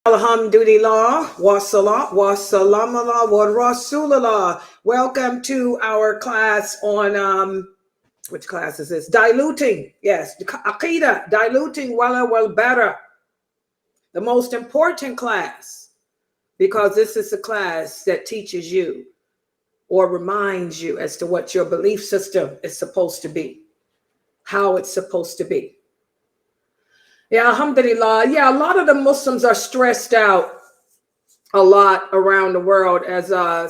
Alhamdulillah, wa salat, wa salam ala wa rasulullah. Welcome to our class on, which class is this? Diluting, yes, Aqidah, Diluting Wal Bara. The most important class, because this is a class that teaches you or reminds you as to what your belief system is supposed to be, how it's supposed to be. Yeah, alhamdulillah. Yeah, a lot of the Muslims are stressed out a lot around the world, as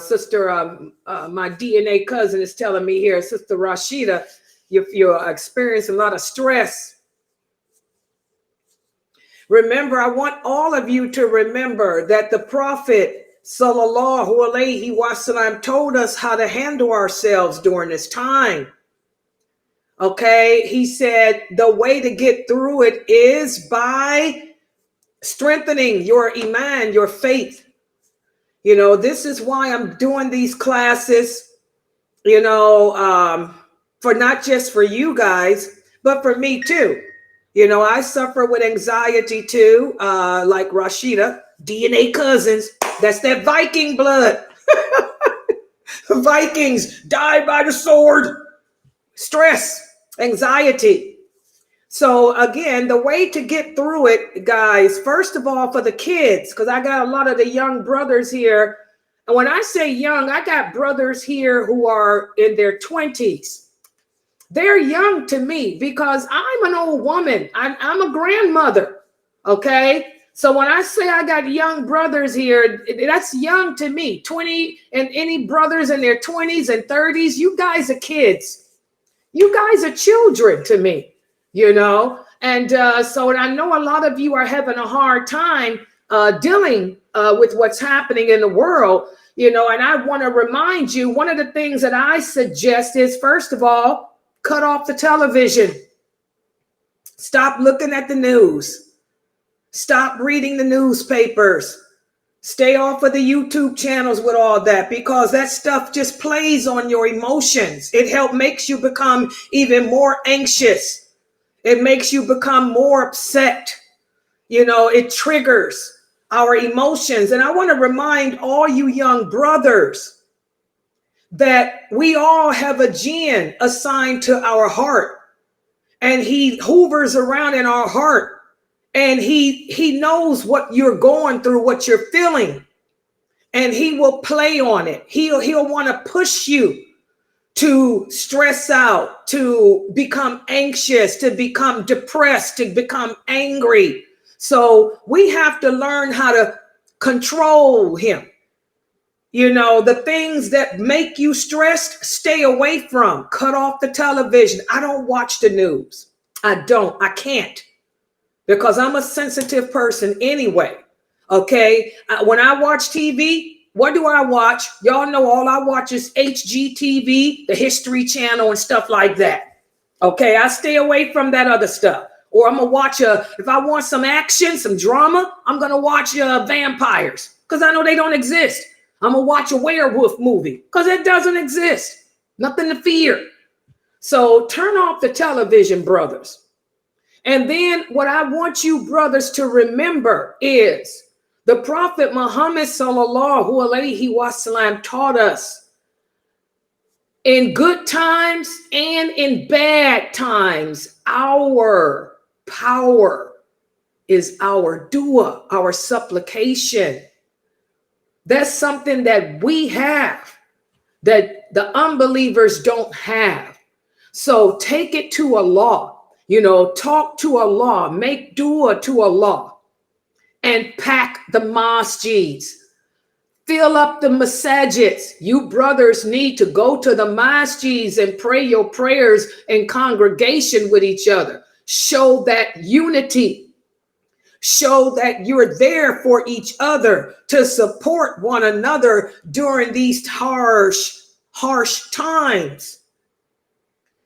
sister, my DNA cousin is telling me here, Sister Rashida, you're experiencing a lot of stress. Remember, I want all of you to remember that the Prophet sallallahu alaihi wasallam told us how to handle ourselves during this time. Okay, he said the way to get through it is by strengthening your iman, your faith. You know, this is why I'm doing these classes, you know, for not just for you guys, but for me too. You know, I suffer with anxiety too, like Rashida, DNA cousins. That's that Viking blood. Vikings died by the sword. Stress. Anxiety. So again, the way to get through it, guys, first of all, for the kids, because I got a lot of the young brothers here. And when I say young, I got brothers here who are in their 20s. They're young to me because I'm an old woman. I'm a grandmother. Okay. So when I say I got young brothers here, that's young to me. 20 and any brothers in their 20s and 30s, you guys are kids. You guys are children to me, you know, and so I know a lot of you are having a hard time dealing with what's happening in the world, you know, and I want to remind you, one of the things that I suggest is, first of all, cut off the television. Stop looking at the news. Stop reading the newspapers. Stay off of the YouTube channels with all that, because that stuff just plays on your emotions. It makes you become even more anxious. It makes you become more upset. You know, it triggers our emotions. And I want to remind all you young brothers that we all have a jinn assigned to our heart, and he hovers around in our heart. And he knows what you're going through, what you're feeling, and he will play on it. He'll want to push you to stress out, to become anxious, to become depressed, to become angry. So we have to learn how to control him. You know, the things that make you stressed, stay away from. Cut off the television. I don't watch the news. I can't. Because I'm a sensitive person anyway, okay? When I watch TV, what do I watch? Y'all know all I watch is HGTV, the History Channel and stuff like that, okay? I stay away from that other stuff. Or I'm going to watch, if I want some action, some drama, I'm going to watch vampires, because I know they don't exist. I'm going to watch a werewolf movie, because it doesn't exist. Nothing to fear. So turn off the television, brothers. And then what I want you brothers to remember is the Prophet Muhammad sallallahu alaihi wasallam taught us in good times and in bad times, our power is our dua, our supplication. That's something that we have that the unbelievers don't have. So take it to Allah. You know, talk to Allah, make dua to Allah, and pack the masjids. Fill up the masajids. You brothers need to go to the masjids and pray your prayers in congregation with each other. Show that unity. Show that you're there for each other to support one another during these harsh times.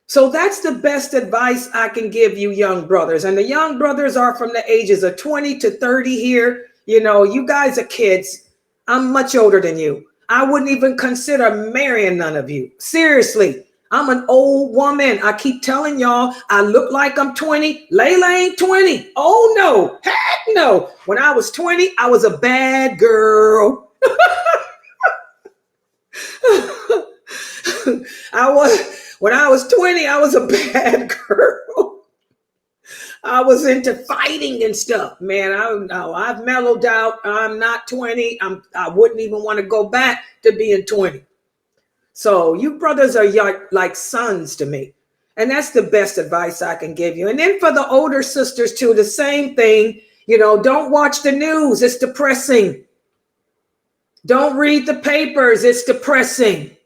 So that's the best advice I can give you young brothers. And the young brothers are from the ages of 20 to 30 here. You know, you guys are kids. I'm much older than you. I wouldn't even consider marrying none of you. Seriously, I'm an old woman. I keep telling y'all, I look like I'm 20. Layla ain't 20. Oh no, heck no. When I was 20, I was a bad girl. When I was 20, I was a bad girl. I was into fighting and stuff, man. I've mellowed out. I'm not 20. I wouldn't even want to go back to being 20. So you brothers are like sons to me. And that's the best advice I can give you. And then for the older sisters too, the same thing. You know, don't watch the news. It's depressing. Don't read the papers. It's depressing.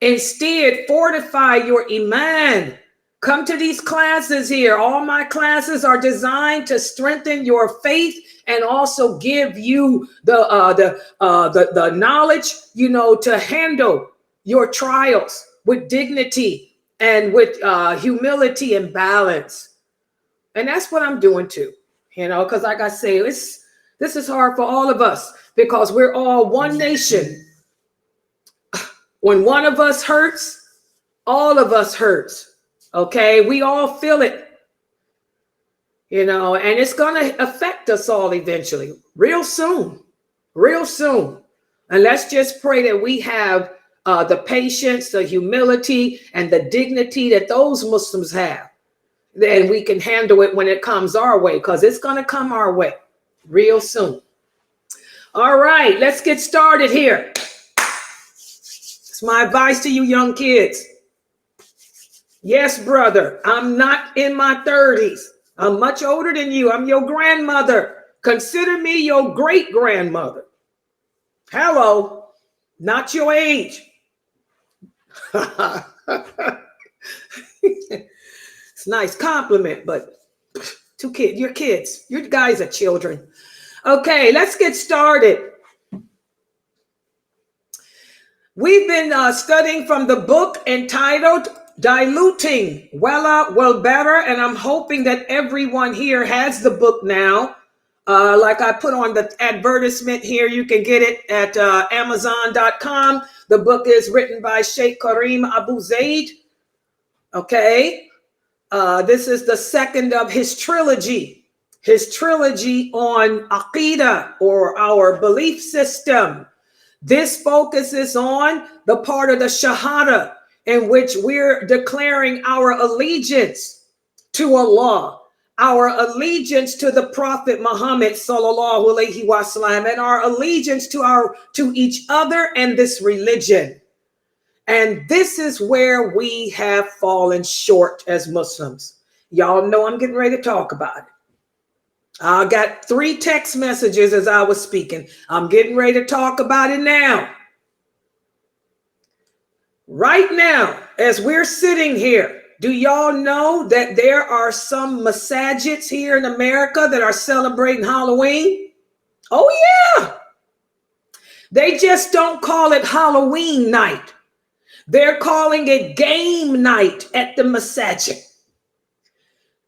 Instead, fortify your iman. Come to these classes here. All my classes are designed to strengthen your faith and also give you the knowledge, you know, to handle your trials with dignity and with humility and balance. And that's what I'm doing too, you know, because like I say, this is hard for all of us because we're all one nation. When one of us hurts, all of us hurts. Okay, we all feel it, you know, and it's going to affect us all eventually, real soon. And let's just pray that we have the patience, the humility, and the dignity that those Muslims have. Then we can handle it when it comes our way, because it's going to come our way real soon. All right, let's get started here. It's my advice to you young kids. Yes, brother, I'm not in my 30s. I'm much older than you. I'm your grandmother. Consider me your great-grandmother. Hello, not your age. It's a nice compliment, but you're kids. You guys are children. Okay, let's get started. We've been studying from the book entitled Diluting, Wal Bara, and I'm hoping that everyone here has the book now. Like I put on the advertisement here, you can get it at Amazon.com. The book is written by Sheikh Karim Abu Zaid. Okay. This is the second of his trilogy on Aqidah, or our belief system. This focuses on the part of the Shahada in which we're declaring our allegiance to Allah, our allegiance to the Prophet Muhammad sallallahu alaihi wasallam, and our allegiance to each other and this religion. And this is where we have fallen short as Muslims. Y'all know I'm getting ready to talk about it. I got 3 text messages as I was speaking. I'm getting ready to talk about it now. Right now, as we're sitting here, do y'all know that there are some masajids here in America that are celebrating Halloween? Oh, yeah. They just don't call it Halloween night. They're calling it game night at the masajid.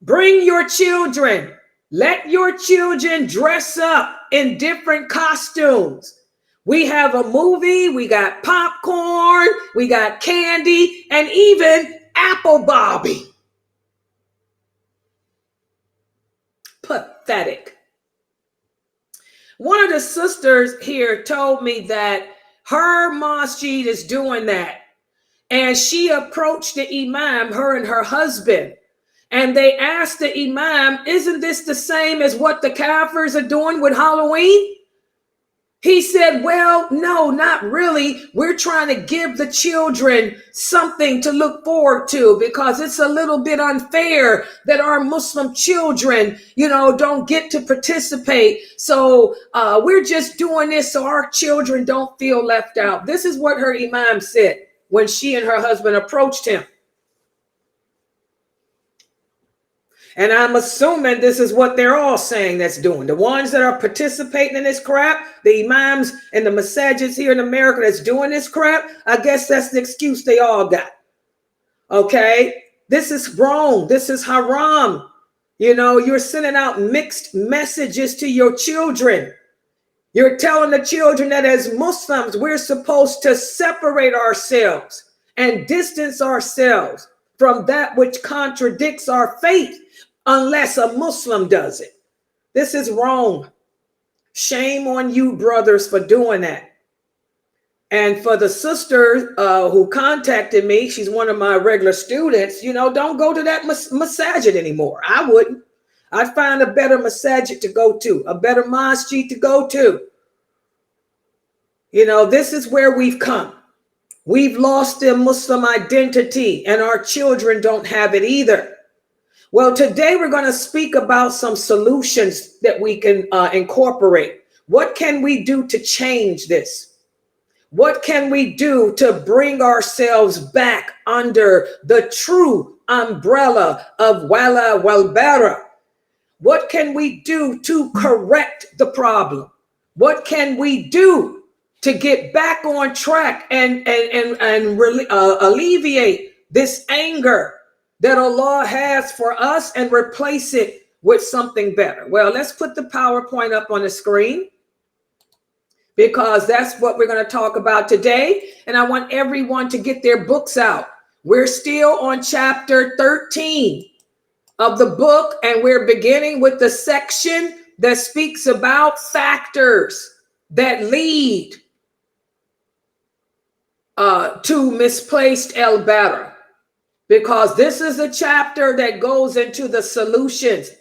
Bring your children. Let your children dress up in different costumes. We have a movie, we got popcorn, we got candy, and even apple bobby. Pathetic. One of the sisters here told me that her masjid is doing that. And she approached the imam, her and her husband, and they asked the imam, isn't this the same as what the Kafirs are doing with Halloween? He said, well, no, not really. We're trying to give the children something to look forward to, because it's a little bit unfair that our Muslim children, you know, don't get to participate. So we're just doing this so our children don't feel left out. This is what her imam said when she and her husband approached him. And I'm assuming this is what they're all saying that's doing. The ones that are participating in this crap, the imams and the masajids here in America that's doing this crap, I guess that's the excuse they all got. Okay? This is wrong. This is haram. You know, you're sending out mixed messages to your children. You're telling the children that as Muslims, we're supposed to separate ourselves and distance ourselves from that which contradicts our faith unless a Muslim does it. This is wrong. Shame on you, brothers, for doing that. And for the sister who contacted me, she's one of my regular students, don't go to that masajid anymore. I wouldn't. I'd find a better masajid to go to, a better masjid to go to. This is where we've come. We've lost their Muslim identity, and our children don't have it either. Well, today we're going to speak about some solutions that we can incorporate. What can we do to change this? What can we do to bring ourselves back under the true umbrella of Wal Bara? What can we do to correct the problem? What can we do to get back on track and alleviate this anger that Allah has for us and replace it with something better? Well, let's put the PowerPoint up on the screen, because that's what we're going to talk about today. And I want everyone to get their books out. We're still on chapter 13 of the book, and we're beginning with the section that speaks about factors that lead to misplaced Al Bara, because this is a chapter that goes into the solutions.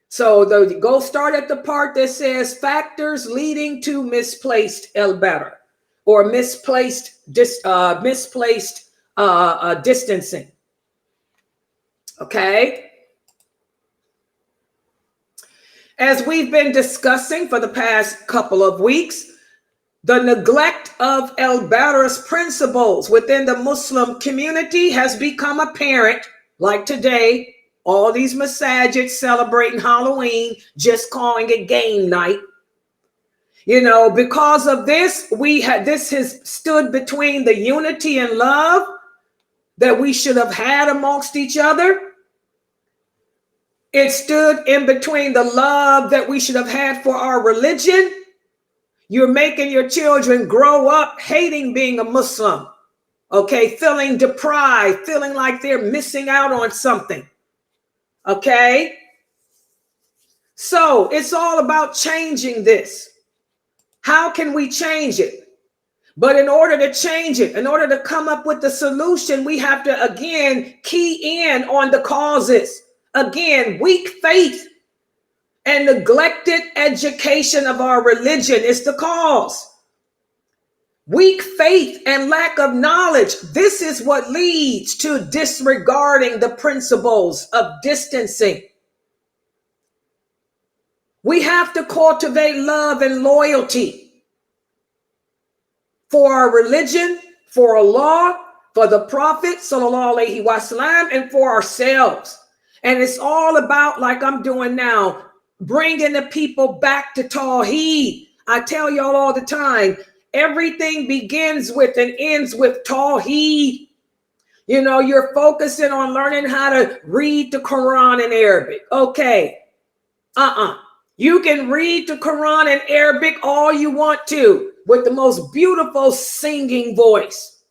So go start at the part that says factors leading to misplaced Al Bara, or misplaced distancing. Okay. As we've been discussing for the past couple of weeks, the neglect of Al Bara's principles within the Muslim community has become apparent, like today. All these masajids celebrating Halloween, just calling it game night. Because of this, this has stood between the unity and love that we should have had amongst each other. It stood in between the love that we should have had for our religion. You're making your children grow up hating being a Muslim, okay? Feeling deprived, feeling like they're missing out on something. Okay, so it's all about changing this. How can we change it? But in order to change it, in order to come up with the solution, we have to, again, key in on the causes. Again, weak faith and neglected education of our religion is the cause. Weak faith and lack of knowledge. This is what leads to disregarding the principles of distancing. We have to cultivate love and loyalty for our religion, for Allah, for the Prophet, sallallahu alaihi wasallam, and for ourselves. And it's all about, like I'm doing now, bringing the people back to Tawheed. I tell y'all all the time, everything begins with and ends with Tawheed. You're focusing on learning how to read the Quran in Arabic. Okay. You can read the Quran in Arabic all you want to, with the most beautiful singing voice.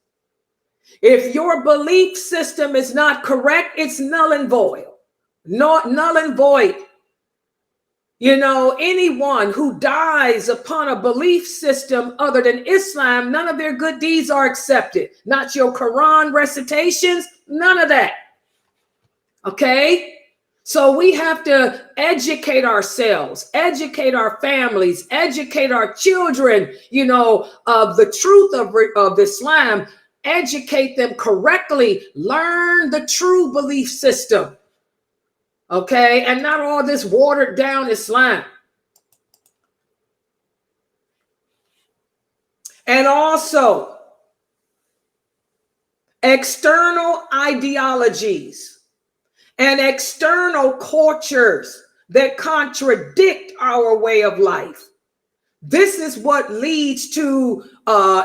If your belief system is not correct, it's null and void. Null and void. Anyone who dies upon a belief system other than Islam, none of their good deeds are accepted. Not your Quran recitations, none of that. Okay? So we have to educate ourselves, educate our families, educate our children, of the truth of Islam, educate them correctly, learn the true belief system. Okay, and not all this watered down Islam. And also external ideologies and external cultures that contradict our way of life. This is what leads to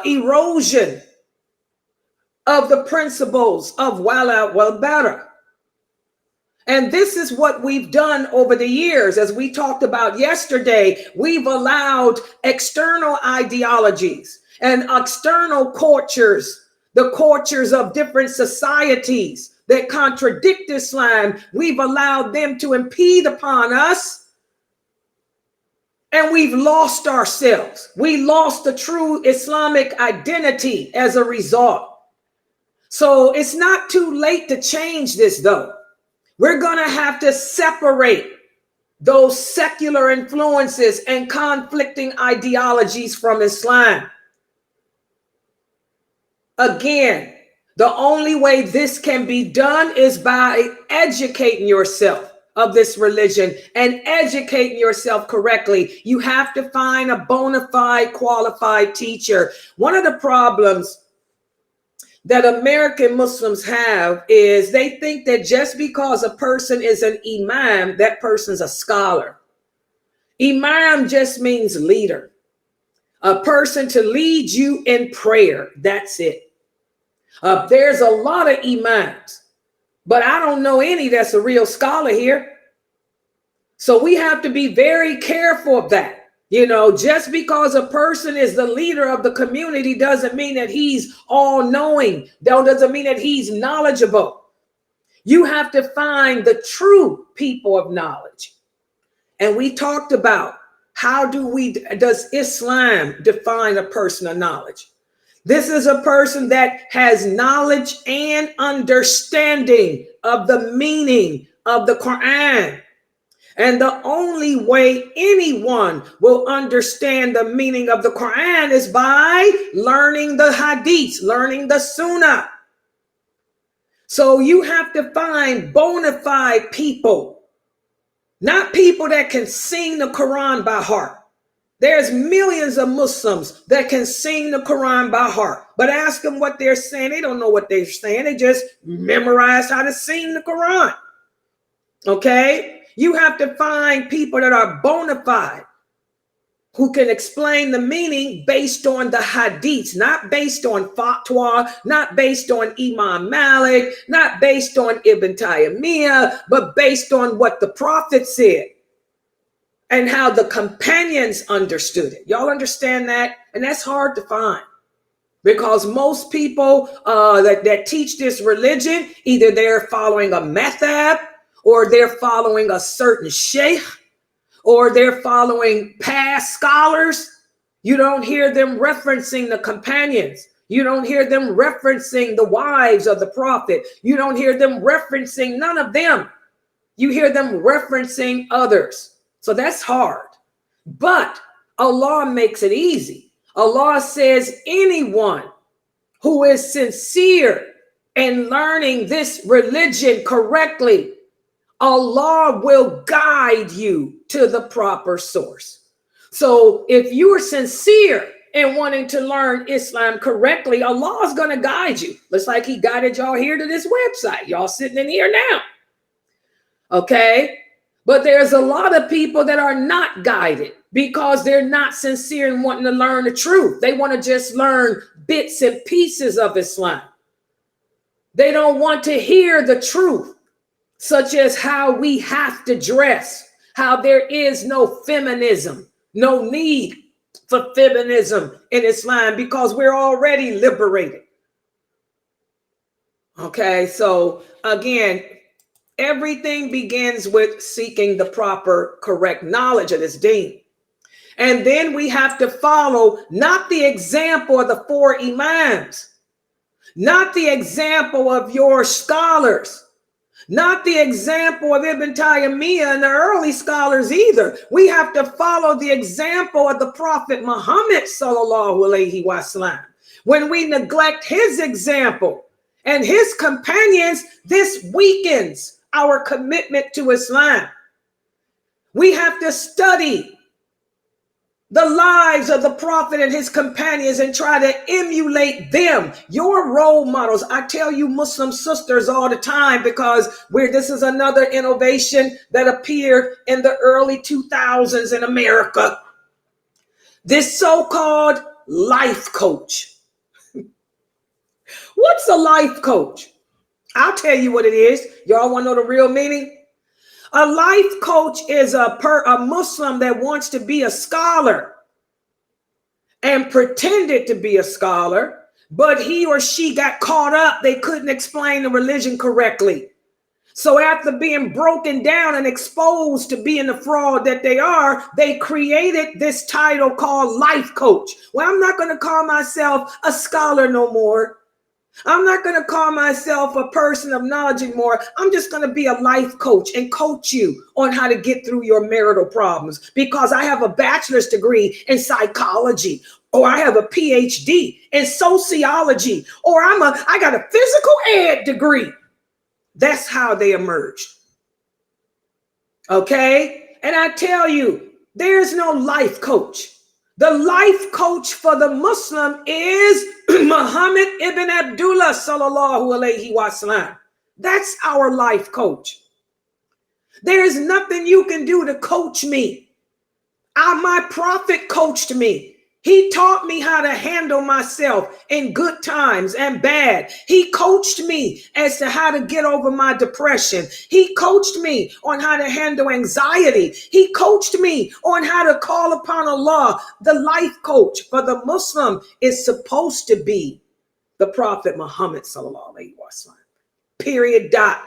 erosion of the principles of Wal Bara. And this is what we've done over the years. As we talked about yesterday, we've allowed external ideologies and external cultures the cultures of different societies that contradict Islam. We've allowed them to impede upon us, and we've lost ourselves. We lost the true Islamic identity as a result. So it's not too late to change this, though. We're going to have to separate those secular influences and conflicting ideologies from Islam. Again, the only way this can be done is by educating yourself of this religion and educating yourself correctly. You have to find a bona fide, qualified teacher. One of the problems that American Muslims have is they think that just because a person is an imam, that person's a scholar. Imam just means leader, a person to lead you in prayer. That's it. There's a lot of imams, but I don't know any that's a real scholar here. So we have to be very careful of that. You know, just because a person is the leader of the community doesn't mean that he's all knowing. Doesn't mean that he's knowledgeable. You have to find the true people of knowledge. And we talked about does Islam define a person of knowledge? This is a person that has knowledge and understanding of the meaning of the Quran. And the only way anyone will understand the meaning of the Quran is by learning the hadiths, learning the sunnah. So you have to find bona fide people, not people that can sing the Quran by heart. There's millions of Muslims that can sing the Quran by heart, but ask them what they're saying. They don't know what they're saying. They just memorize how to sing the Quran. Okay? You have to find people that are bona fide, who can explain the meaning based on the hadiths, not based on fatwa, not based on Imam Malik, not based on Ibn Taymiyyah, but based on what the Prophet said and how the companions understood it. Y'all understand that? And that's hard to find, because most people that teach this religion, either they're following a madhab, or they're following a certain sheikh, or they're following past scholars. You don't hear them referencing the companions. You don't hear them referencing the wives of the Prophet. You don't hear them referencing none of them. You hear them referencing others. So that's hard. But Allah makes it easy. Allah says anyone who is sincere in learning this religion correctly, Allah will guide you to the proper source. So if you are sincere in wanting to learn Islam correctly, Allah is going to guide you. Looks like he guided y'all here to this website. Y'all sitting in here now. Okay? But there's a lot of people that are not guided because they're not sincere in wanting to learn the truth. They want to just learn bits and pieces of Islam. They don't want to hear the truth, such as how we have to dress, how there is no feminism, no need for feminism in Islam because we're already liberated. Okay, so again, everything begins with seeking the proper, correct knowledge of this deen. And then we have to follow not the example of the four imams, not the example of your scholars, not the example of Ibn Taymiyyah and the early scholars either. We have to follow the example of the Prophet Muhammad sallallahu alaihi wasallam. When we neglect his example and his companions, this weakens our commitment to Islam. We have to study the lives of the Prophet and his companions and try to emulate them, your role models. I tell you Muslim sisters all the time, because this is another innovation that appeared in the early 2000s in America. This so-called life coach. What's a life coach? I'll tell you what it is. Y'all want to know the real meaning? A life coach is a Muslim that wants to be a scholar and pretended to be a scholar, but he or she got caught up. They couldn't explain the religion correctly. So after being broken down and exposed to being the fraud that they are, they created this title called life coach. Well, I'm not going to call myself a scholar no more. I'm not going to call myself a person of knowledge anymore. I'm just going to be a life coach and coach you on how to get through your marital problems, because I have a bachelor's degree in psychology, or I have a PhD in sociology, or I got a physical ed degree. That's how they emerged. Okay? And I tell you, there's no life coach. The life coach for the Muslim is Muhammad ibn Abdullah sallallahu alaihi wasallam. That's our life coach. There is nothing you can do to coach me. My prophet coached me. He taught me how to handle myself in good times and bad. He coached me as to how to get over my depression. He coached me on how to handle anxiety. He coached me on how to call upon Allah. The life coach for the Muslim is supposed to be the Prophet Muhammad sallallahu alaihi wasallam. Period. Dot.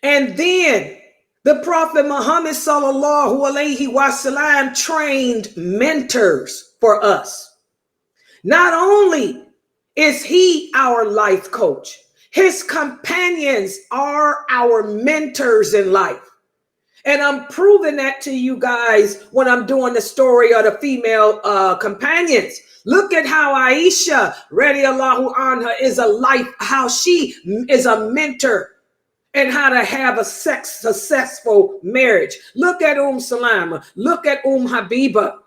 And then the Prophet Muhammad sallallahu alaihi wasallam trained mentors for us. Not only is he our life coach, his companions are our mentors in life. And I'm proving that to you guys when I'm doing the story of the female companions. Look at how Aisha radiallahu anha is a life, how she is a mentor and how to have a successful marriage. Look at Salama. Look at Habiba.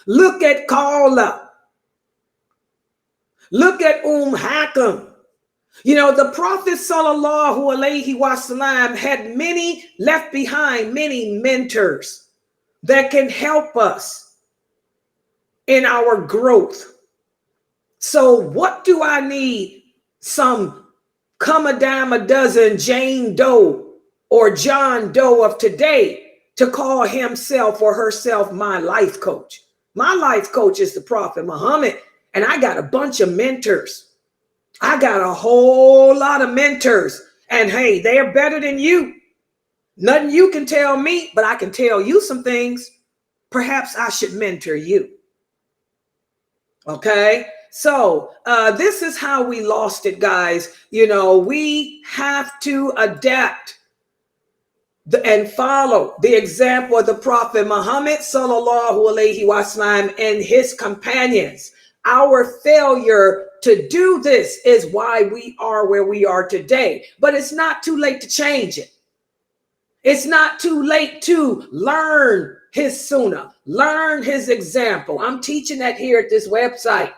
Look at Qala. Look at Hakam. You know, the Prophet sallallahu alaihi wasallam had left behind many mentors that can help us in our growth. So what do I need? Some come a dime a dozen Jane Doe or John Doe of today to call himself or herself my life coach. My life coach is the Prophet Muhammad, and I got a bunch of mentors. I got a whole lot of mentors, and hey, they're better than you. Nothing you can tell me, but I can tell you some things. Perhaps I should mentor you. Okay? So this is how we lost it, guys. You know, we have to adapt and follow the example of the Prophet Muhammad sallallahu alaihi wasallam and his companions. Our failure to do this is why we are where we are today. But it's not too late to change it. It's not too late to learn his sunnah, learn his example. I'm teaching that here at this website.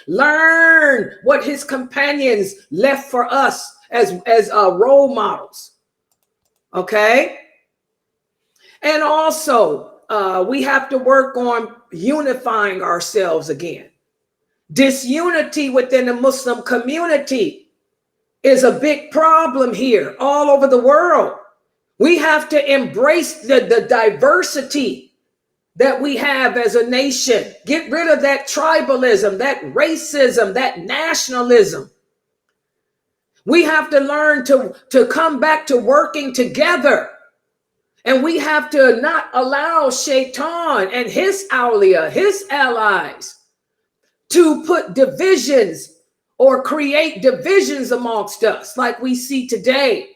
Learn what his companions left for us as role models. Okay? And also, we have to work on unifying ourselves again. Disunity within the Muslim community is a big problem here all over the world. We have to embrace the diversity that we have as a nation. Get rid of that tribalism, that racism, that nationalism. We have to learn to come back to working together. And we have to not allow Shaitan and his awliya, his allies, to put divisions or create divisions amongst us like we see today.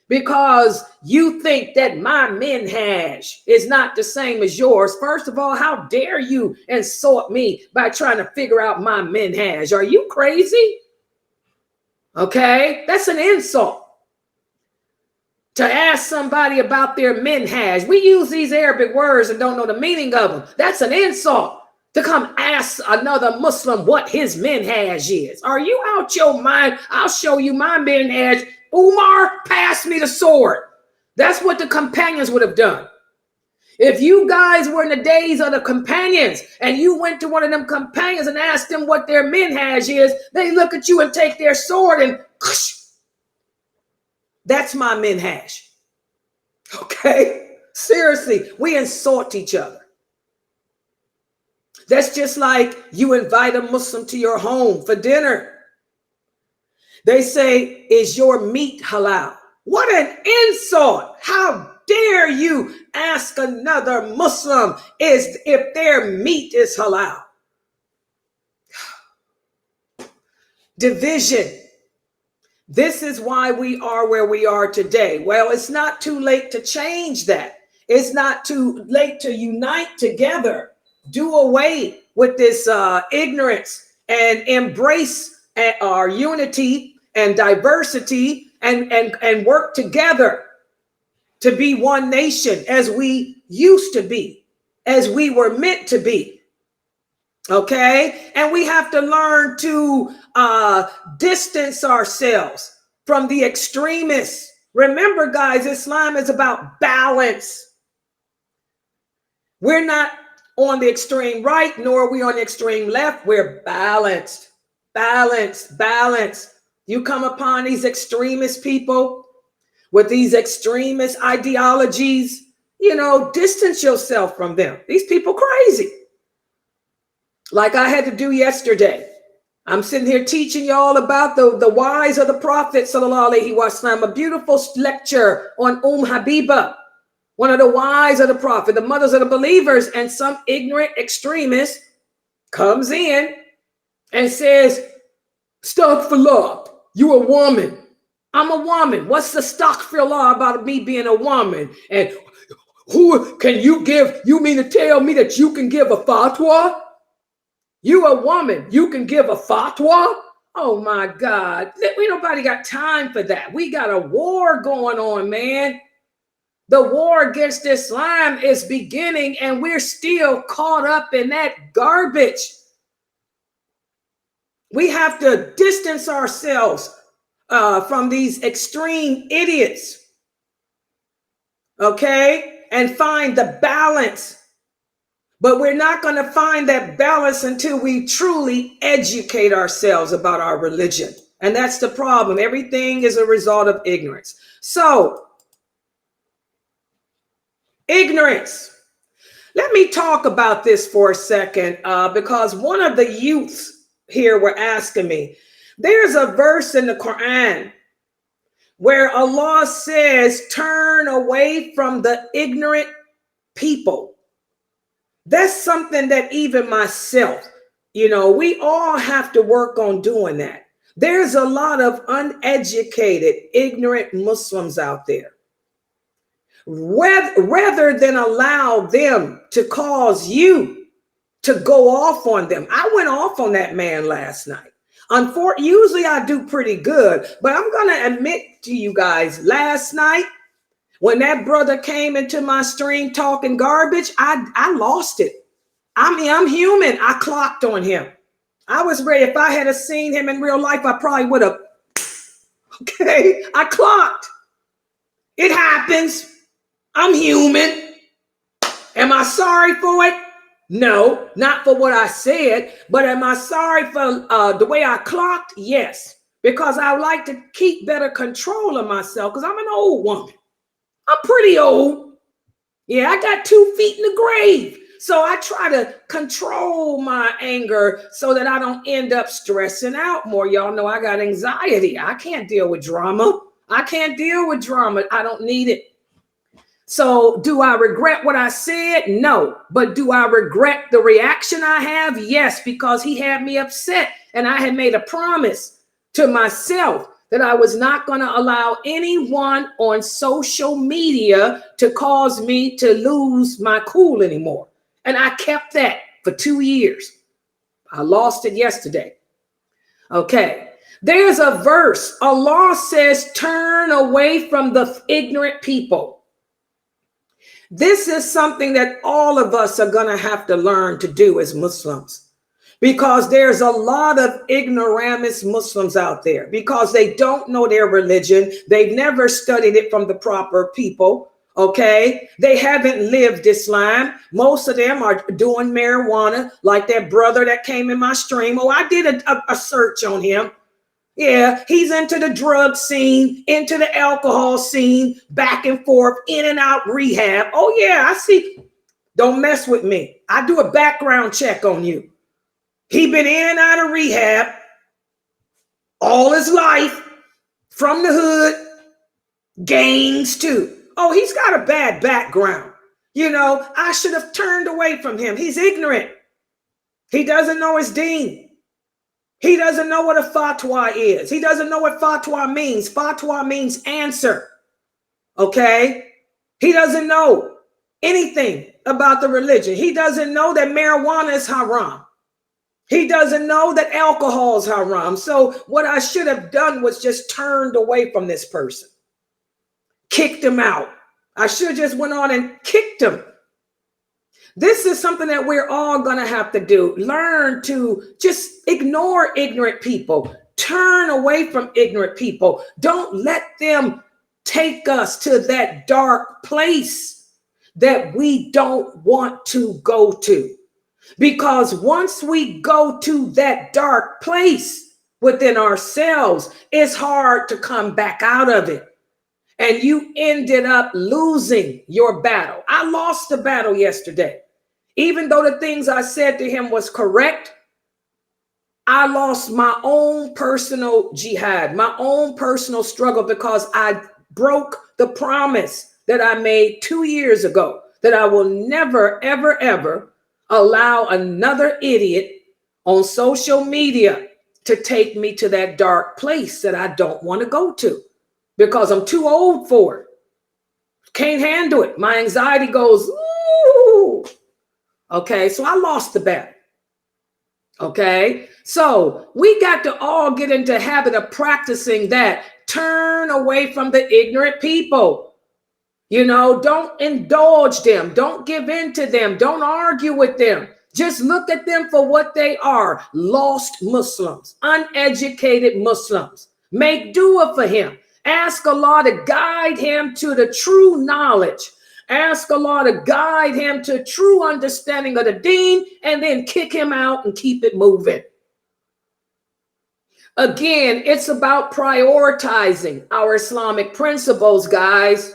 Because you think that my minhaj is not the same as yours. First of all, how dare you insult me by trying to figure out my minhaj? Are you crazy? Okay, that's an insult. To ask somebody about their minhaj. We use these Arabic words and don't know the meaning of them. That's an insult. To come ask another Muslim what his minhaj is. Are you out your mind? I'll show you my minhaj. Umar, pass me the sword. That's what the companions would have done. If you guys were in the days of the companions and you went to one of them companions and asked them what their minhaj is, they look at you and take their sword and that's my minhaj. Okay? Seriously, we insult each other. That's just like you invite a Muslim to your home for dinner. They say, is your meat halal? What an insult. How dare you ask another Muslim if their meat is halal? Division. This is why we are where we are today. Well, it's not too late to change that. It's not too late to unite together, do away with this ignorance and embrace our unity and diversity and work together to be one nation as we used to be, as we were meant to be. Okay? And we have to learn to distance ourselves from the extremists. Remember, guys, Islam is about balance. We're not on the extreme right, nor are we on the extreme left. We're balanced, balanced, balanced. You come upon these extremist people with these extremist ideologies, distance yourself from them. These people crazy. Like I had to do yesterday. I'm sitting here teaching y'all about the wives of the Prophet, sallallahu alaihi wasallam, a beautiful lecture on Habiba, one of the wives of the Prophet, the mothers of the believers, and some ignorant extremist comes in and says, "Astaghfirullah, you a woman. I'm a woman. What's the astaghfirullah about me being a woman? And who can you give? You mean to tell me that you can give a fatwa? You a woman, you can give a fatwa?" Oh my God, we nobody got time for that. We got a war going on, man. The war against Islam is beginning and we're still caught up in that garbage. We have to distance ourselves from these extreme idiots, okay? And find the balance. But we're not going to find that balance until we truly educate ourselves about our religion. And that's the problem. Everything is a result of ignorance. So, ignorance. Let me talk about this for a second because one of the youths here were asking me, there's a verse in the Quran where Allah says, turn away from the ignorant people. That's something that even myself, we all have to work on doing that. There's a lot of uneducated, ignorant Muslims out there. Rather than allow them to cause you to go off on them. I went off on that man last night. Usually I do pretty good, but I'm going to admit to you guys, last night, when that brother came into my stream talking garbage, I lost it. I mean, I'm human. I clocked on him. I was ready. If I had seen him in real life, I probably would have. Okay, I clocked. It happens. I'm human. Am I sorry for it? No, not for what I said, but am I sorry for the way I clocked? Yes, because I like to keep better control of myself because I'm an old woman. I'm pretty old. Yeah, I got 2 feet in the grave. So I try to control my anger so that I don't end up stressing out more. Y'all know I got anxiety. I can't deal with drama. I don't need it. So do I regret what I said? No. But do I regret the reaction I have? Yes, because he had me upset and I had made a promise to myself that I was not going to allow anyone on social media to cause me to lose my cool anymore. And I kept that for 2 years. I lost it yesterday. Okay. There's a verse. Allah says, turn away from the ignorant people. This is something that all of us are going to have to learn to do as Muslims. Because there's a lot of ignoramus Muslims out there because they don't know their religion. They've never studied it from the proper people. Okay. They haven't lived Islam. Most of them are doing marijuana like that brother that came in my stream. Oh, I did a search on him. Yeah. He's into the drug scene, into the alcohol scene, back and forth, in and out rehab. Oh yeah. I see. Don't mess with me. I do a background check on you. He been in and out of rehab all his life, from the hood, gangs too. Oh, he's got a bad background. You know, I should have turned away from him. He's ignorant. He doesn't know his deen. He doesn't know what a fatwa is. He doesn't know what fatwa means. Fatwa means answer. Okay? He doesn't know anything about the religion. He doesn't know that marijuana is haram. He doesn't know that alcohol is haram. So what I should have done was just turned away from this person. Kicked him out. I should have just went on and kicked him. This is something that we're all going to have to do. Learn to just ignore ignorant people. Turn away from ignorant people. Don't let them take us to that dark place that we don't want to go to. Because once we go to that dark place within ourselves, it's hard to come back out of it. And you ended up losing your battle. I lost the battle yesterday. Even though the things I said to him was correct, I lost my own personal jihad, my own personal struggle, because I broke the promise that I made 2 years ago that I will never, ever, ever allow another idiot on social media to take me to that dark place that I don't want to go to, because I'm too old for it. Can't handle it. My anxiety goes, ooh. Okay, so I lost the battle. Okay, so we got to all get into the habit of practicing that. Turn away from the ignorant people. You know, don't indulge them. Don't give in to them. Don't argue with them. Just look at them for what they are. Lost Muslims, uneducated Muslims. Make dua for him. Ask Allah to guide him to the true knowledge. Ask Allah to guide him to true understanding of the deen, and then kick him out and keep it moving. Again, it's about prioritizing our Islamic principles, guys.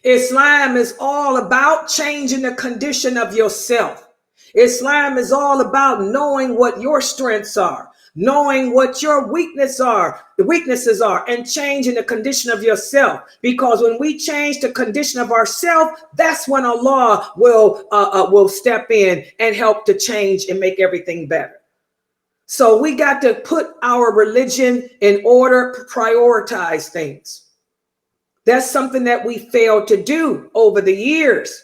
Islam is all about changing the condition of yourself. Islam is all about knowing what your strengths are, knowing what your weaknesses are, and changing the condition of yourself. Because when we change the condition of ourselves, that's when Allah will step in and help to change and make everything better. So we got to put our religion in order, prioritize things. That's something that we failed to do over the years.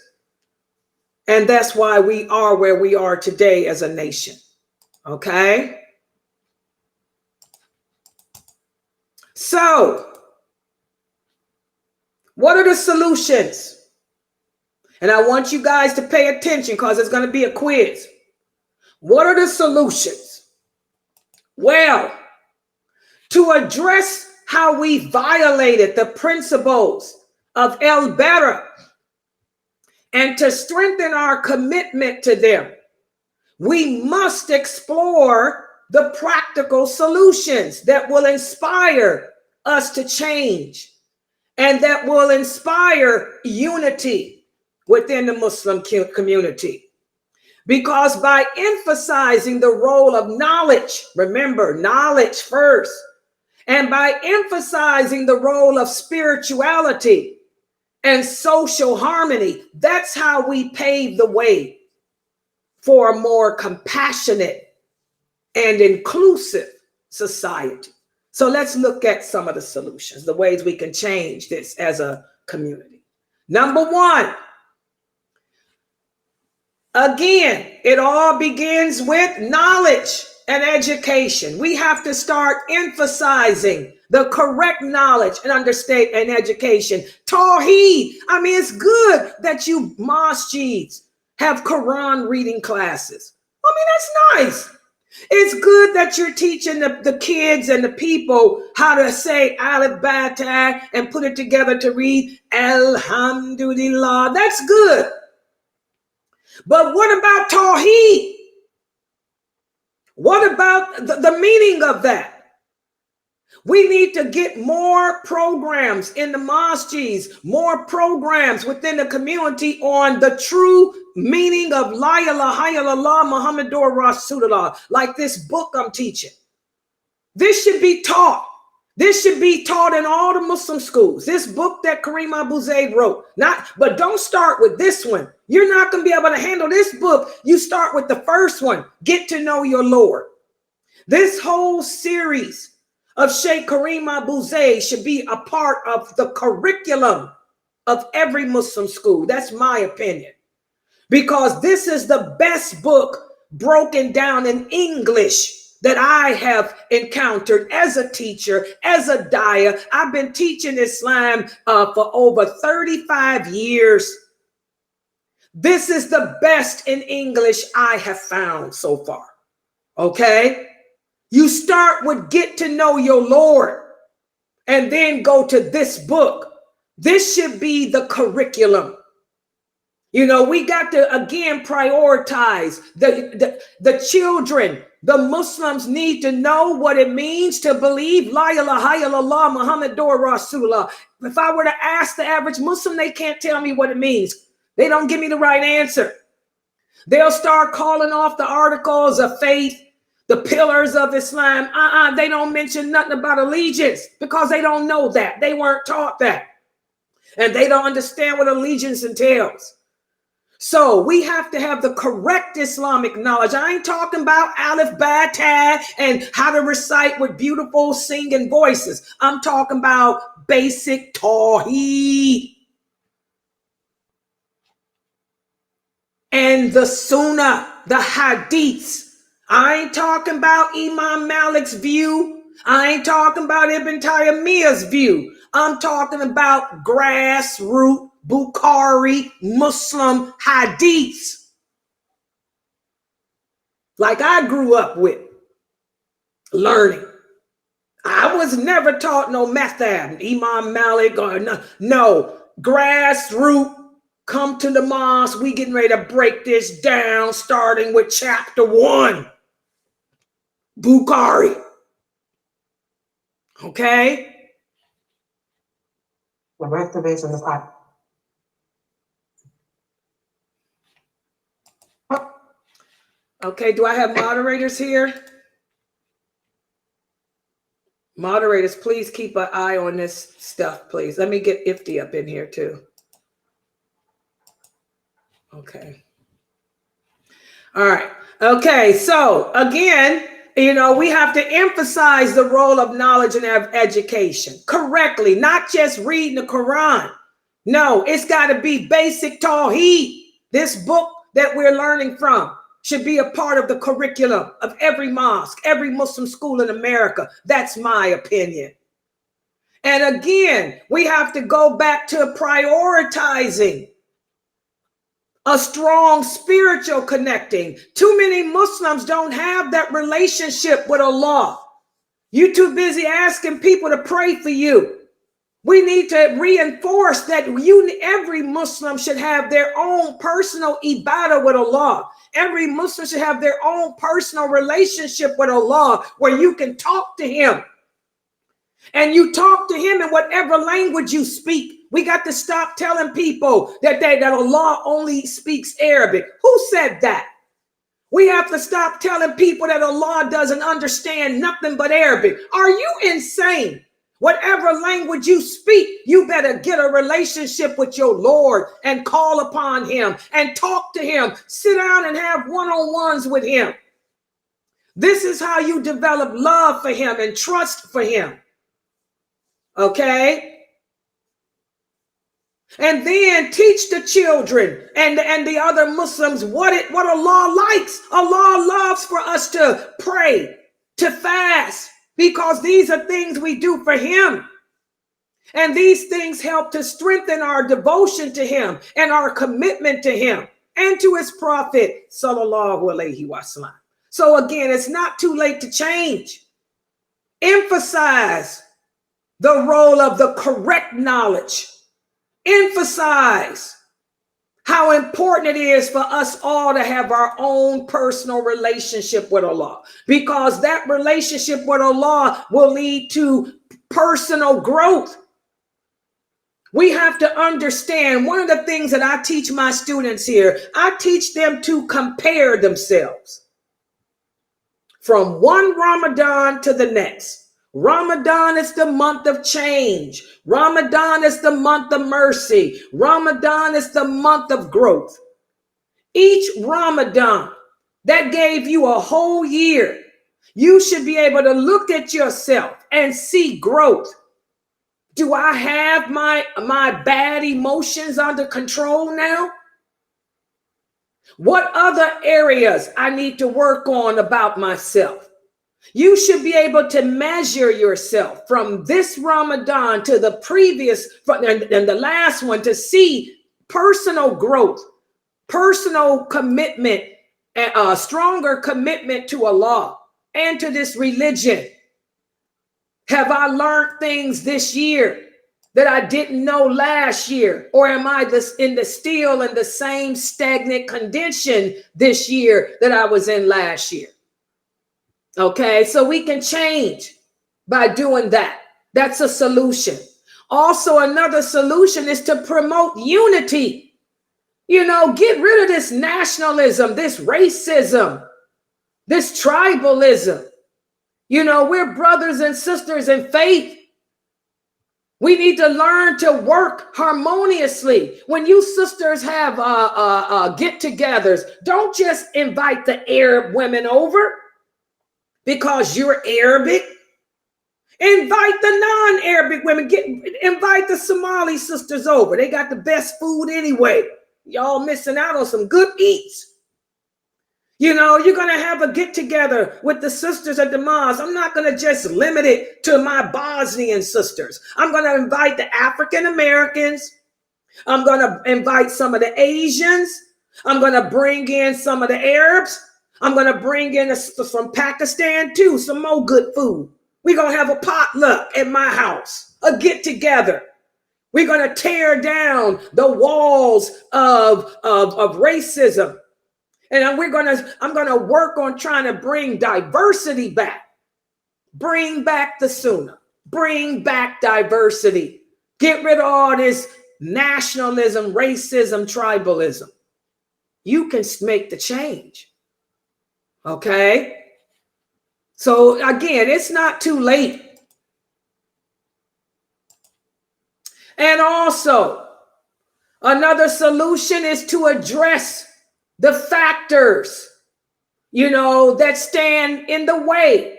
And that's why we are where we are today as a nation. Okay? So, what are the solutions? And I want you guys to pay attention, because it's going to be a quiz. What are the solutions? Well, to address how we violated the principles of Wal Bara and to strengthen our commitment to them, we must explore the practical solutions that will inspire us to change and that will inspire unity within the Muslim community. Because by emphasizing the role of knowledge, remember, knowledge first, and by emphasizing the role of spirituality and social harmony, that's how we pave the way for a more compassionate and inclusive society. So let's look at some of the solutions, the ways we can change this as a community. Number one, again, it all begins with knowledge and education. We have to start emphasizing the correct knowledge and understanding and education. Tawheed. I mean, it's good that you masjids have Quran reading classes. I mean, that's nice. It's good that you're teaching the kids and the people how to say Alif Ba Ta and put it together to read Alhamdulillah. That's good. But what about Tawheed? What about the meaning of that? We need to get more programs in the mosques, more programs within the community on the true meaning of La ilaha illallah Muhammadur Rasulullah, like this book I'm teaching. This should be taught. This should be taught in all the Muslim schools. This book that Kareem Abu Zayd wrote. But don't start with this one. You're not going to be able to handle this book. You start with the first one. Get to know your Lord. This whole series of Sheikh Kareem Abu Zayd should be a part of the curriculum of every Muslim school. That's my opinion. Because this is the best book broken down in English that I have encountered as a teacher, as a daya. I've been teaching Islam for over 35 years. This is the best in English I have found so far. Okay? You start with get to know your Lord and then go to this book. This should be the curriculum. You know, we got to, again, prioritize the children. The Muslims need to know what it means to believe La ilaha illallah Muhammadur Rasulullah. If I were to ask the average Muslim, they can't tell me what it means. They don't give me the right answer. They'll start calling off the articles of faith, the pillars of Islam. They don't mention nothing about allegiance because they don't know that. They weren't taught that. And they don't understand what allegiance entails. So we have to have the correct Islamic knowledge. I ain't talking about alif, ba, ta, and how to recite with beautiful singing voices. I'm talking about basic tawheed and the sunnah, the hadiths. I ain't talking about Imam Malik's view. I ain't talking about Ibn Taymiyyah's view. I'm talking about grassroots Bukhari Muslim hadiths, like I grew up with learning. I was never taught no method, Imam Malik or no grassroots. Come to the mosque. We getting ready to break this down, starting with chapter 1, Bukhari. Okay. The rest of it is in the Bible. Okay, do I have moderators here? Moderators, please keep an eye on this stuff, please. Let me get Ifti up in here too. Okay. All right. Okay, so again, you know, we have to emphasize the role of knowledge and education correctly, not just reading the Quran. No, it's got to be basic tawheed. This book that we're learning from should be a part of the curriculum of every mosque, every Muslim school in America. That's my opinion. And again, we have to go back to prioritizing a strong spiritual connecting. Too many Muslims don't have that relationship with Allah. You're too busy asking people to pray for you. We need to reinforce that every Muslim should have their own personal ibadah with Allah. Every Muslim should have their own personal relationship with Allah where you can talk to him. And you talk to him in whatever language you speak. We got to stop telling people that Allah only speaks Arabic. Who said that? We have to stop telling people that Allah doesn't understand nothing but Arabic. Are you insane? Whatever language you speak, you better get a relationship with your Lord and call upon him and talk to him. Sit down and have one-on-ones with him. This is how you develop love for him and trust for him. Okay? And then teach the children and the other Muslims what Allah likes. Allah loves for us to pray, to fast, because these are things we do for him. And these things help to strengthen our devotion to him and our commitment to him and to his prophet, sallallahu alaihi wasallam. So again, it's not too late to change. Emphasize the role of the correct knowledge. Emphasize how important it is for us all to have our own personal relationship with Allah, because that relationship with Allah will lead to personal growth. We have to understand, one of the things that I teach my students here, I teach them to compare themselves from one Ramadan to the next. Ramadan is the month of change. Ramadan is the month of mercy. Ramadan is the month of growth. Each Ramadan that gave you a whole year, you should be able to look at yourself and see growth. Do I have my bad emotions under control now? What other areas I need to work on about myself? You should be able to measure yourself from this Ramadan to the previous and the last one to see personal growth, personal commitment, a stronger commitment to Allah and to this religion. Have I learned things this year that I didn't know last year? Or am I still in the same stagnant condition this year that I was in last year? Okay, so we can change by doing that. That's a solution. Also, another solution is to promote unity. You know, get rid of this nationalism, this racism, this tribalism. You know, we're brothers and sisters in faith. We need to learn to work harmoniously. When you sisters have get-togethers, don't just invite the Arab women over because you're Arabic. Invite the non-Arabic women. Invite the Somali sisters over. They got the best food anyway. Y'all missing out on some good eats. You know, you're going to have a get-together with the sisters at the mosque. I'm not going to just limit it to my Bosnian sisters. I'm going to invite the African Americans. I'm going to invite some of the Asians. I'm going to bring in some of the Arabs. I'm going to bring in from Pakistan too, some more good food. We're going to have a potluck at my house, a get-together. We're going to tear down the walls of racism. And I'm going to work on trying to bring diversity back. Bring back the Sunnah. Bring back diversity. Get rid of all this nationalism, racism, tribalism. You can make the change. Okay? So again, it's not too late. And also, another solution is to address the factors, you know, that stand in the way.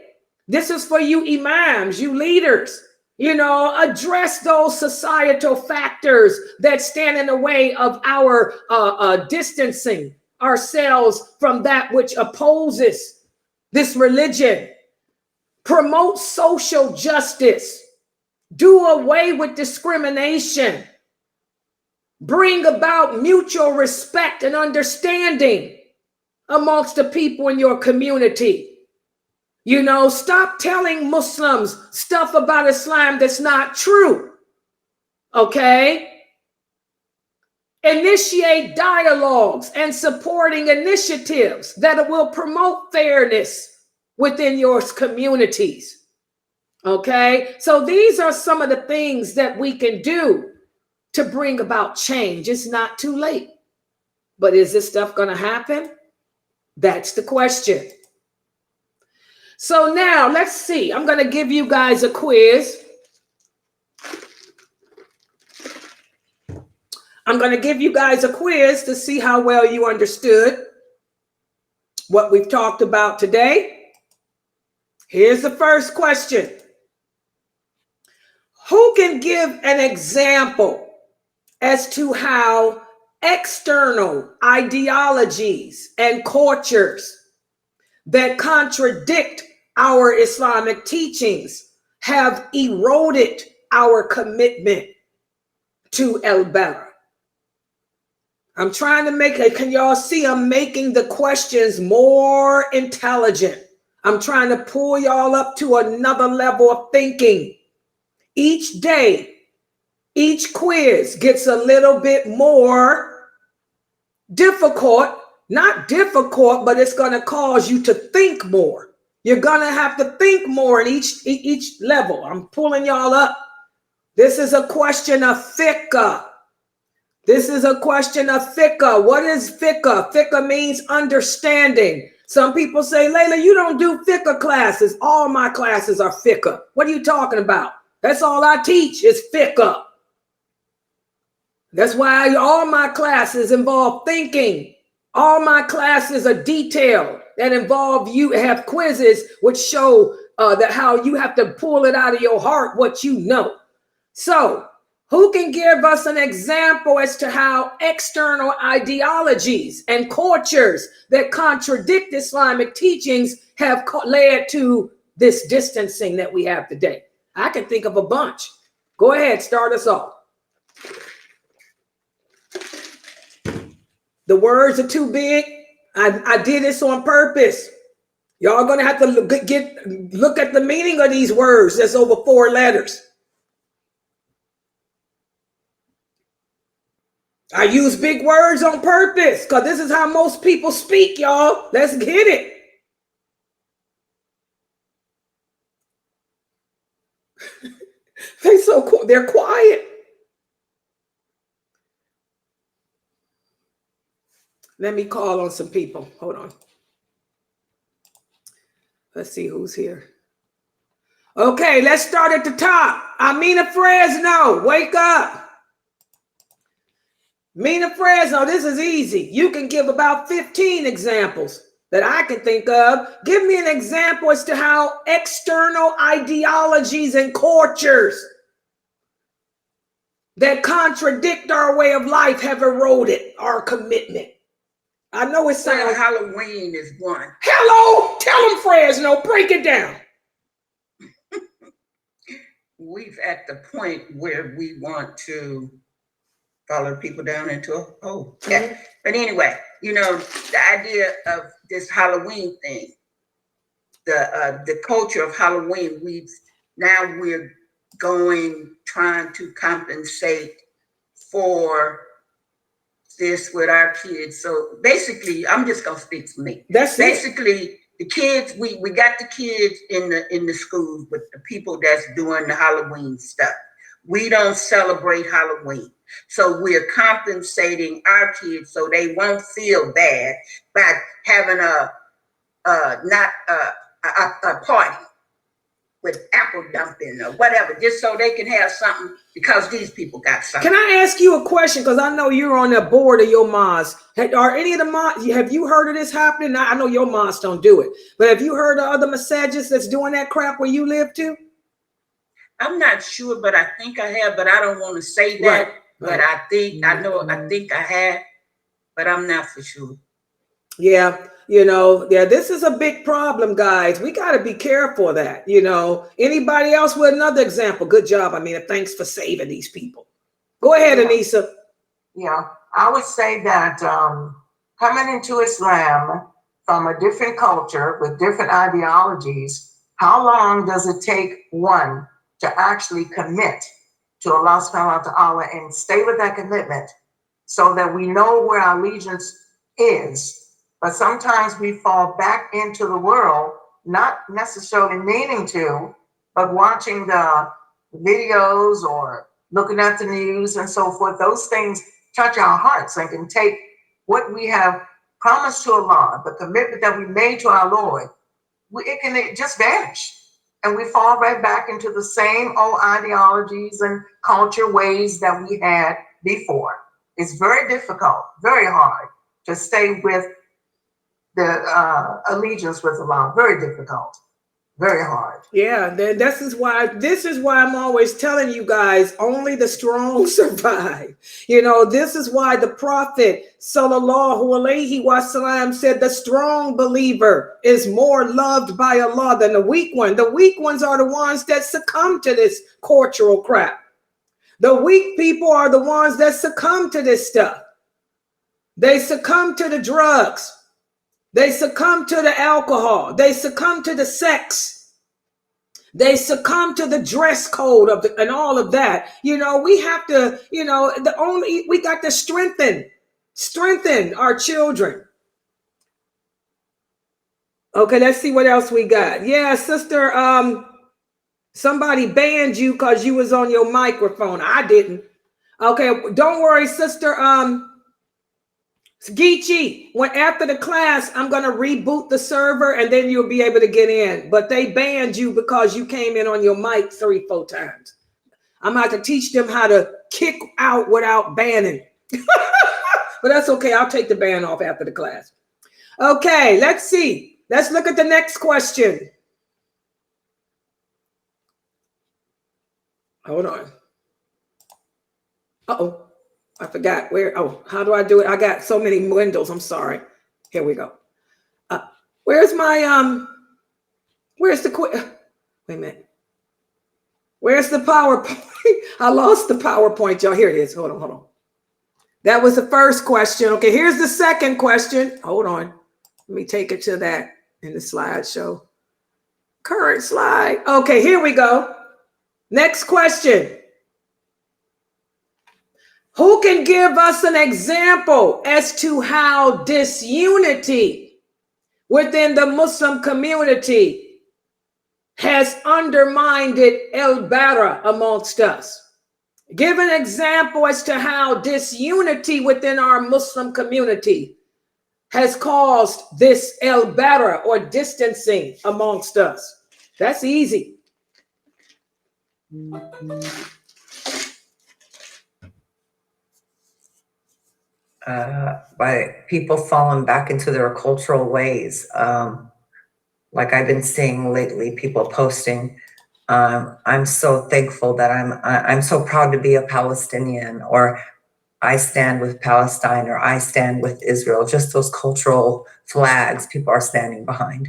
This is for you imams, you leaders, you know, address those societal factors that stand in the way of our distancing ourselves from that which opposes this religion. Promote social justice. Do away with discrimination. Bring about mutual respect and understanding amongst the people in your community. You know, stop telling Muslims stuff about Islam that's not true. Okay? Initiate dialogues and supporting initiatives that will promote fairness within your communities. Okay? So these are some of the things that we can do to bring about change. It's not too late. But is this stuff going to happen? That's the question. So now let's see. I'm going to give you guys a quiz. I'm going to give you guys a quiz to see how well you understood what we've talked about today. Here's the first question. Who can give an example as to how external ideologies and cultures that contradict our Islamic teachings have eroded our commitment to Wal Bara? I'm trying to make it. Can y'all see I'm making the questions more intelligent? I'm trying to pull y'all up to another level of thinking. Each day, each quiz gets a little bit more difficult, not difficult, but it's going to cause you to think more. You're going to have to think more in each level. I'm pulling y'all up. This is a question of fiqh. This is a question of fiqh. What is fiqh? Fiqh means understanding. Some people say, Layla, you don't do fiqh classes. All my classes are fiqh. What are you talking about? That's all I teach is fiqh. That's why all my classes involve thinking. All my classes are detailed that involve you have quizzes which show that how you have to pull it out of your heart what you know. So who can give us an example as to how external ideologies and cultures that contradict Islamic teachings have led to this distancing that we have today? I can think of a bunch. Go ahead, start us off. The words are too big. I did this on purpose. Y'all gonna have to look at the meaning of these words. That's over 4 letters. I use big words on purpose because this is how most people speak, y'all. Let's get it. They're quiet. Let me call on some people. Hold on. Let's see who's here. Okay, let's start at the top. Amina Fresno, wake up. Mina Fresno, this is easy. You can give about 15 examples that I can think of. Give me an example as to how external ideologies and cultures that contradict our way of life have eroded our commitment. I know it sounds... Well, Halloween is one. Hello, tell them, Fresno, break it down. We've at the point where we want to follow people down into a hole. Mm-hmm. But anyway, you know, the idea of this Halloween thing, the culture of Halloween, we're trying to compensate for this with our kids. So basically, I'm just gonna speak for me. That's basically the kids. We got the kids in the schools with the people that's doing the Halloween stuff. We don't celebrate Halloween, so we're compensating our kids so they won't feel bad by having a party with apple dumping or whatever, just so they can have something because these people got something. Can I ask you a question? Because I know you're on the board of your mosques. Are any of the mosques, have you heard of this happening? I know your mosques don't do it, but have you heard of other masajids that's doing that crap where you live too? I'm not sure, but I think I have, but I don't want to say that. Right. But I think I have, but I'm not for sure. Yeah. This is a big problem, guys. We got to be careful of that. Anybody else with another example? Good job. Thanks for saving these people. Go ahead, Anissa. Yeah, I would say that coming into Islam from a different culture with different ideologies, how long does it take one to actually commit to Allah subhanahu wa ta'ala and stay with that commitment so that we know where our allegiance is? But sometimes we fall back into the world, not necessarily meaning to, but watching the videos or looking at the news and so forth. Those things touch our hearts and can take what we have promised to Allah, the commitment that we made to our Lord, it can just vanish. And we fall right back into the same old ideologies and culture ways that we had before. It's very difficult, very hard to stay with the allegiance with Allah. Very difficult, very hard. Yeah, this is why I'm always telling you guys, only the strong survive. This is why the Prophet sallallahu alaihi wasallam said the strong believer is more loved by Allah than the weak one. The weak ones are the ones that succumb to this cultural crap. The weak people are the ones that succumb to this stuff. They succumb to the drugs. They succumb to the alcohol. They succumb to the sex. They succumb to the dress code and all of that. We have to, we got to strengthen Strengthen our children. Okay, let's see what else we got. Yeah, sister, somebody banned you because you was on your microphone. I didn't. Okay, don't worry, sister. Geechee, when after the class, I'm gonna reboot the server and then you'll be able to get in. But they banned you because you came in on your mic 3-4 times. I'm about to teach them how to kick out without banning. But that's okay. I'll take the ban off after the class. Okay, let's see. Let's look at the next question. Hold on. Uh-oh. I forgot where. Oh, how do I do it? I got so many windows. I'm sorry. Here we go. Where's my where's the wait a minute. Where's the PowerPoint? I lost the PowerPoint, y'all. Here it is. Hold on. That was the first question. Okay, here's the second question. Hold on. Let me take it to that in the slideshow. Current slide. Okay, here we go. Next question. Who can give us an example as to how disunity within the Muslim community has undermined Wal Bara amongst us? Give an example as to how disunity within our Muslim community has caused this Wal Bara or distancing amongst us. That's easy. By people falling back into their cultural ways. Like I've been seeing lately, people posting, I'm so thankful that I'm so proud to be a Palestinian, or I stand with Palestine, or I stand with Israel. Just those cultural flags people are standing behind.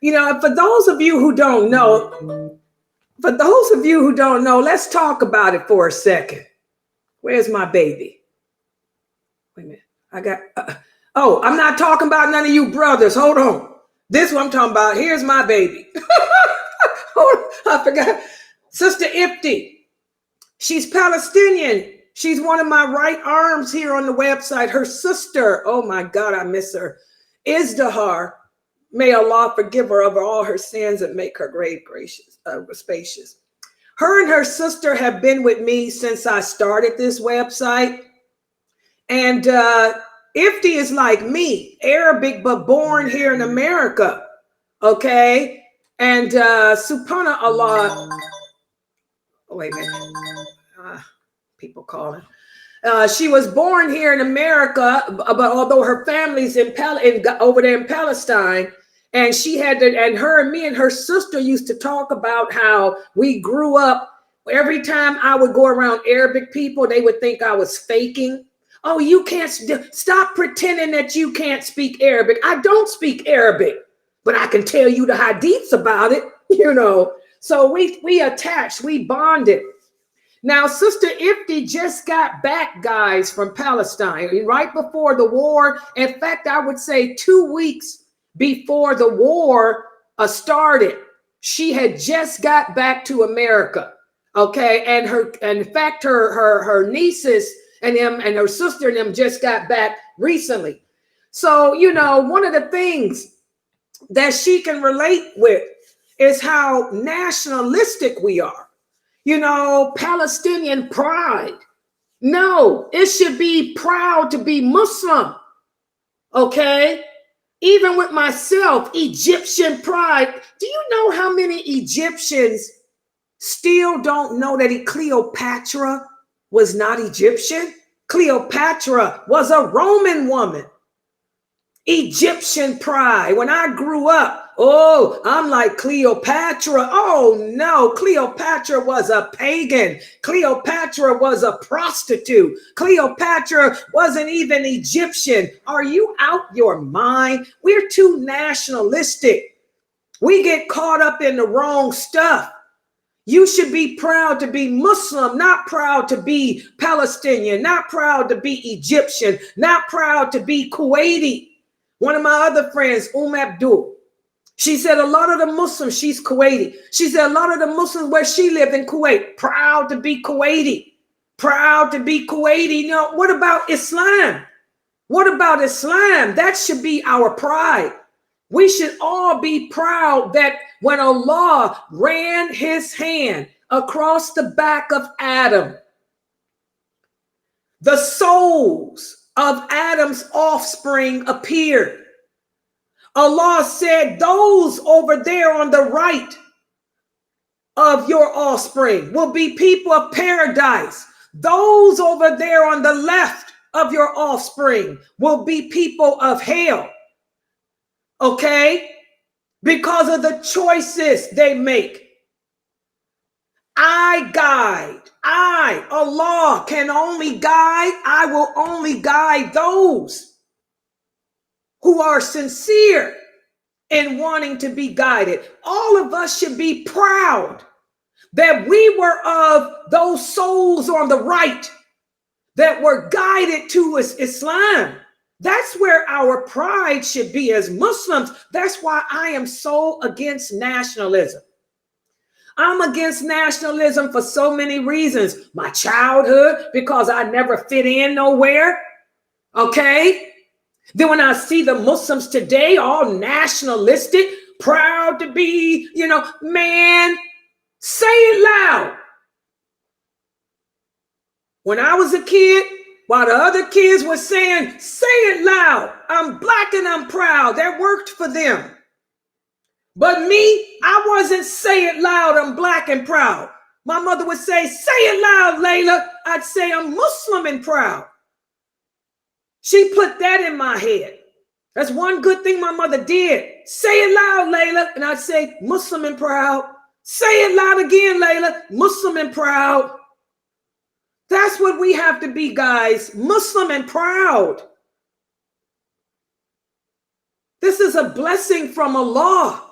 You know, for those of you who don't know, let's talk about it for a second. Where's my baby? Wait a minute. I got, I'm not talking about none of you brothers. Hold on. This is what I'm talking about. Here's my baby. I forgot. Sister Ifti. She's Palestinian. She's one of my right arms here on the website. Her sister, oh my God, I miss her. Izdahar. May Allah forgive her of all her sins and make her grave gracious, spacious. Her and her sister have been with me since I started this website. And Ifti is like me, Arabic, but born here in America. Okay. And subhanallah. Wait a minute. People calling. She was born here in America, but although her family's over there in Palestine, and she had to, and me and her sister used to talk about how we grew up. Every time I would go around Arabic people, they would think I was faking. Oh, you can't stop pretending that you can't speak Arabic. I don't speak Arabic, but I can tell you the hadiths about it, you know. So we attached, we bonded. Now, Sister Ifti just got back, guys, from Palestine right before the war. In fact, I would say 2 weeks before the war started, she had just got back to America. Okay, and in fact, her nieces and her sister and them just got back recently. So, you know, one of the things that she can relate with is how nationalistic we are. You know, Palestinian pride. No, it should be proud to be Muslim. Okay? Even with myself, Egyptian pride. Do you know how many Egyptians still don't know that Cleopatra was not Egyptian? Cleopatra was a Roman woman. Egyptian pride. When I grew up, oh, I'm like Cleopatra. Oh no, Cleopatra was a pagan. Cleopatra was a prostitute. Cleopatra wasn't even Egyptian. Are you out your mind? We're too nationalistic. We get caught up in the wrong stuff. You should be proud to be Muslim, not proud to be Palestinian, not proud to be Egyptian, not proud to be Kuwaiti. One of my other friends, Abdul, she said a lot of the Muslims, she's Kuwaiti. She said a lot of the Muslims where she lived in Kuwait, proud to be Kuwaiti, proud to be Kuwaiti. You know, what about Islam? What about Islam? That should be our pride. We should all be proud that when Allah ran his hand across the back of Adam, the souls of Adam's offspring appeared. Allah said, those over there on the right of your offspring will be people of paradise. Those over there on the left of your offspring will be people of hell. Okay? Because of the choices they make. I guide. Allah, can only guide. I will only guide those who are sincere in wanting to be guided. All of us should be proud that we were of those souls on the right that were guided to Islam. That's where our pride should be as Muslims. That's why I am so against nationalism. I'm against nationalism for so many reasons. My childhood, because I never fit in nowhere. Okay? Then when I see the Muslims today, all nationalistic, proud to be, man, say it loud. When I was a kid, while the other kids were saying, say it loud, I'm black and I'm proud. That worked for them. But me, I wasn't say it loud, I'm black and proud. My mother would say it loud, Layla. I'd say I'm Muslim and proud. She put that in my head. That's one good thing my mother did. Say it loud, Layla. And I'd say Muslim and proud. Say it loud again, Layla. Muslim and proud. That's what we have to be, guys. Muslim and proud. This is a blessing from Allah.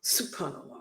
Subhanallah.